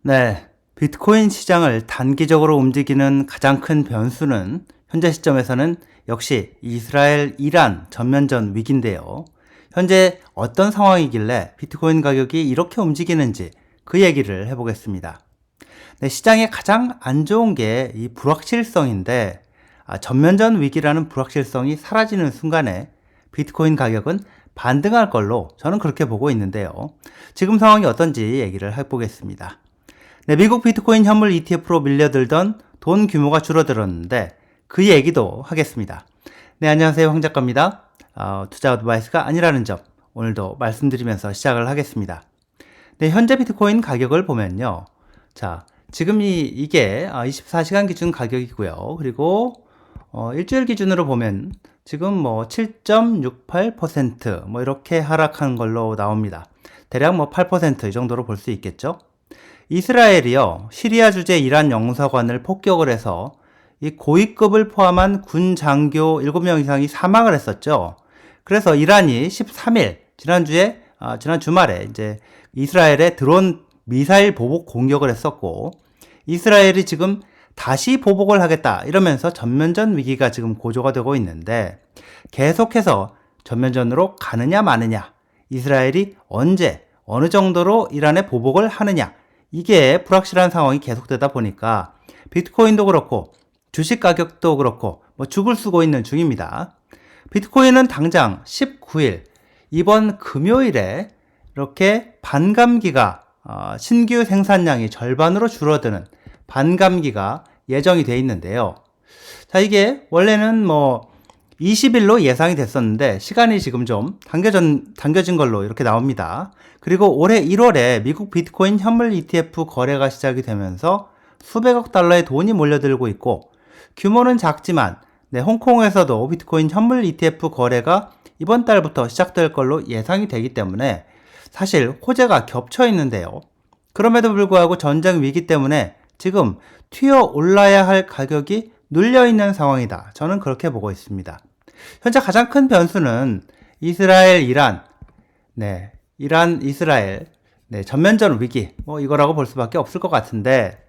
네, 비트코인 시장을 단기적으로 움직이는 가장 큰 변수는 현재 시점에서는 역시 이스라엘, 이란 전면전 위기인데요. 현재 어떤 상황이길래 비트코인 가격이 이렇게 움직이는지 그 얘기를 해보겠습니다. 네, 시장에 가장 안 좋은 게 이 불확실성인데, 전면전 위기라는 불확실성이 사라지는 순간에 비트코인 가격은 반등할 걸로 저는 그렇게 보고 있는데요. 지금 상황이 어떤지 얘기를 해보겠습니다. 네, 미국 비트코인 현물 ETF로 밀려들던 돈 규모가 줄어들었는데 그 얘기도 하겠습니다. 네, 안녕하세요. 황 작가입니다. 투자 어드바이스가 아니라는 점 오늘도 말씀드리면서 시작을 하겠습니다. 네, 현재 비트코인 가격을 보면요. 자, 지금 이게 24시간 기준 가격이고요. 그리고 일주일 기준으로 보면 지금 뭐 7.68% 뭐 이렇게 하락한 걸로 나옵니다. 대략 뭐 8% 이 정도로 볼 수 있겠죠. 이스라엘이요, 시리아 주재 이란 영사관을 폭격을 해서 이 고위급을 포함한 군 장교 7명 이상이 사망을 했었죠. 그래서 이란이 13일, 지난 주말에 이제 이스라엘에 드론 미사일 보복 공격을 했었고, 이스라엘이 지금 다시 보복을 하겠다 이러면서 전면전 위기가 지금 고조가 되고 있는데, 계속해서 전면전으로 가느냐 마느냐, 이스라엘이 언제 어느 정도로 이란에 보복을 하느냐, 이게 불확실한 상황이 계속되다 보니까 비트코인도 그렇고 주식 가격도 그렇고 뭐 죽을 쓰고 있는 중입니다. 비트코인은 당장 19일 이번 금요일에 이렇게 반감기가 신규 생산량이 절반으로 줄어드는 반감기가 예정이 돼 있는데요. 자, 이게 원래는 뭐 20일로 예상이 됐었는데 시간이 지금 좀 당겨진 걸로 이렇게 나옵니다. 그리고 올해 1월에 미국 비트코인 현물 ETF 거래가 시작이 되면서 수백억 달러의 돈이 몰려들고 있고, 규모는 작지만 홍콩에서도 비트코인 현물 ETF 거래가 이번 달부터 시작될 걸로 예상이 되기 때문에 사실 호재가 겹쳐 있는데요. 그럼에도 불구하고 전쟁 위기 때문에 지금 튀어 올라야 할 가격이 눌려 있는 상황이다. 저는 그렇게 보고 있습니다. 현재 가장 큰 변수는 이스라엘, 이란, 이스라엘, 전면전 위기, 뭐 이거라고 볼 수밖에 없을 것 같은데,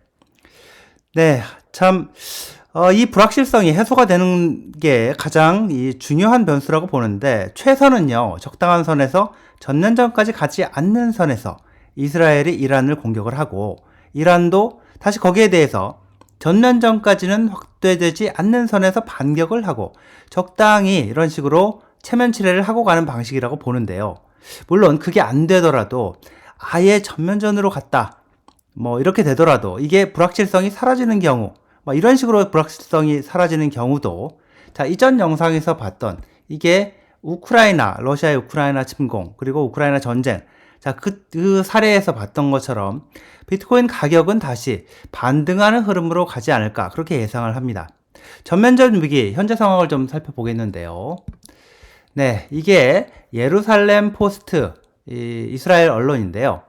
이 불확실성이 해소가 되는 게 가장 중요한 변수라고 보는데, 최선은요, 적당한 선에서 전면전까지 가지 않는 선에서 이스라엘이 이란을 공격을 하고, 이란도 다시 거기에 대해서 전면전까지는 확대되지 않는 선에서 반격을 하고 적당히 이런 식으로 체면치레를 하고 가는 방식이라고 보는데요. 물론 그게 안 되더라도 아예 전면전으로 갔다, 뭐 이렇게 되더라도 이게 불확실성이 사라지는 경우, 뭐 이런 식으로 불확실성이 사라지는 경우도, 자, 이전 영상에서 봤던 이게 러시아의 우크라이나 침공, 그리고 우크라이나 전쟁, 자, 그 사례에서 봤던 것처럼 비트코인 가격은 다시 반등하는 흐름으로 가지 않을까, 그렇게 예상을 합니다. 전면전 위기, 현재 상황을 좀 살펴보겠는데요. 네, 이게 예루살렘 포스트, 이스라엘 언론인데요.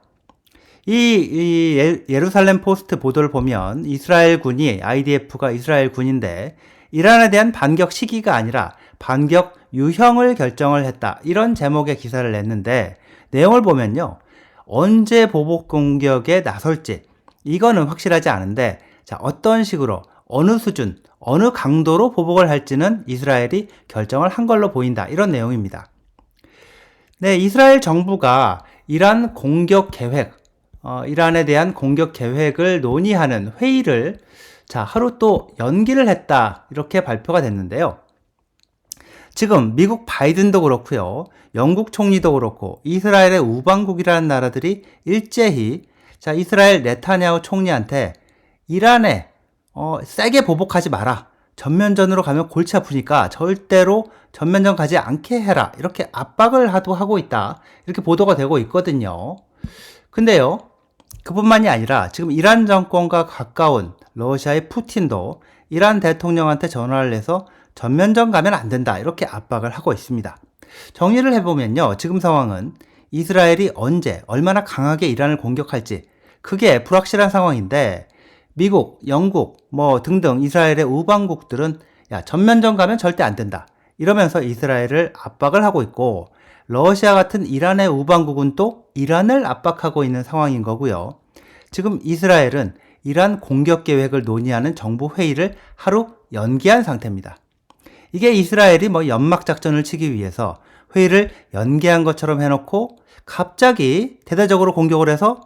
예루살렘 포스트 보도를 보면 이스라엘 군이, IDF가 이스라엘 군인데, 이란에 대한 반격 시기가 아니라 반격 유형을 결정을 했다, 이런 제목의 기사를 냈는데, 내용을 보면요, 언제 보복 공격에 나설지 이거는 확실하지 않은데, 자, 어떤 식으로, 어느 수준, 어느 강도로 보복을 할지는 이스라엘이 결정을 한 걸로 보인다, 이런 내용입니다. 네, 이스라엘 정부가 이란 공격 계획, 이란에 대한 공격 계획을 논의하는 회의를 하루 또 연기를 했다, 이렇게 발표가 됐는데요. 지금 미국 바이든도 그렇고요, 영국 총리도 그렇고 이스라엘의 우방국이라는 나라들이 일제히 이스라엘 네타냐후 총리한테 이란에 세게 보복하지 마라, 전면전으로 가면 골치 아프니까 절대로 전면전 가지 않게 해라, 이렇게 압박을 하고 있다, 이렇게 보도가 되고 있거든요. 근데요, 그뿐만이 아니라 지금 이란 정권과 가까운 러시아의 푸틴도 이란 대통령한테 전화를 해서 전면전 가면 안 된다, 이렇게 압박을 하고 있습니다. 정리를 해보면요, 지금 상황은 이스라엘이 언제 얼마나 강하게 이란을 공격할지 그게 불확실한 상황인데, 미국, 영국 뭐 등등 이스라엘의 우방국들은 야, 전면전 가면 절대 안 된다, 이러면서 이스라엘을 압박을 하고 있고, 러시아 같은 이란의 우방국은 또 이란을 압박하고 있는 상황인 거고요. 지금 이스라엘은 이란 공격 계획을 논의하는 정부 회의를 하루 연기한 상태입니다. 이게 이스라엘이 연막 작전을 치기 위해서 회의를 연기한 것처럼 해놓고 갑자기 대대적으로 공격을 해서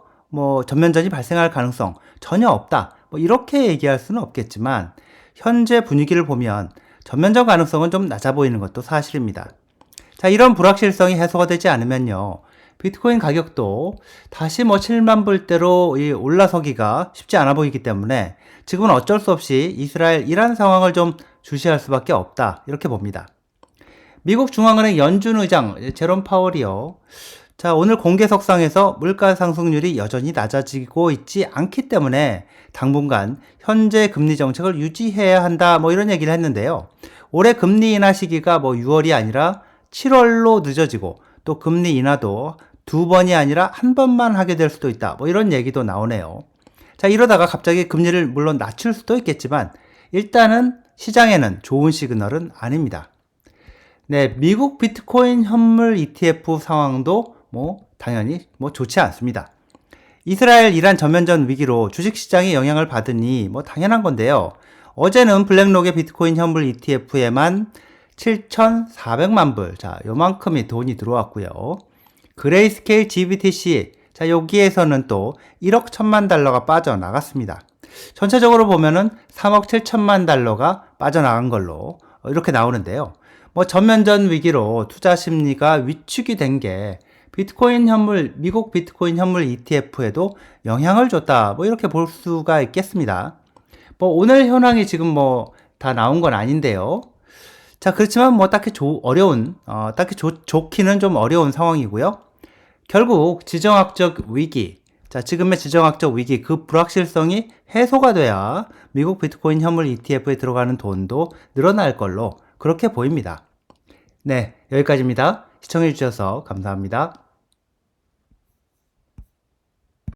전면전이 발생할 가능성 전혀 없다. 이렇게 얘기할 수는 없겠지만 현재 분위기를 보면 전면전 가능성은 좀 낮아 보이는 것도 사실입니다. 자, 이런 불확실성이 해소가 되지 않으면요. 비트코인 가격도 다시 7만 불대로 올라서기가 쉽지 않아 보이기 때문에 지금은 어쩔 수 없이 이스라엘 이란 상황을 좀 주시할 수밖에 없다. 이렇게 봅니다. 미국 중앙은행 연준 의장 제롬 파월이요. 자, 오늘 공개석상에서 물가 상승률이 여전히 낮아지고 있지 않기 때문에 당분간 현재 금리 정책을 유지해야 한다. 이런 얘기를 했는데요. 올해 금리 인하 시기가 6월이 아니라 7월로 늦어지고 또 금리 인하도 2번이 아니라 1번만 하게 될 수도 있다. 이런 얘기도 나오네요. 자, 이러다가 갑자기 금리를 물론 낮출 수도 있겠지만 일단은 시장에는 좋은 시그널은 아닙니다. 네, 미국 비트코인 현물 ETF 상황도 당연히 좋지 않습니다. 이스라엘 이란 전면전 위기로 주식시장이 영향을 받으니 당연한 건데요. 어제는 블랙록의 비트코인 현물 ETF에만 7,400만 불, 자, 요만큼의 돈이 들어왔고요. 그레이스케일 GBTC, 자, 여기에서는 또 1억 1천만 달러가 빠져나갔습니다. 전체적으로 보면은 3억 7천만 달러가 빠져나간 걸로 이렇게 나오는데요. 전면전 위기로 투자 심리가 위축이 된 게 비트코인 현물, 미국 비트코인 현물 ETF에도 영향을 줬다. 이렇게 볼 수가 있겠습니다. 오늘 현황이 지금 다 나온 건 아닌데요. 자, 그렇지만 딱히 좋기는 좀 어려운 상황이고요. 결국 지정학적 위기, 자, 지금의 지정학적 위기, 그 불확실성이 해소가 돼야 미국 비트코인 현물 ETF에 들어가는 돈도 늘어날 걸로 그렇게 보입니다. 네, 여기까지입니다. 시청해주셔서 감사합니다.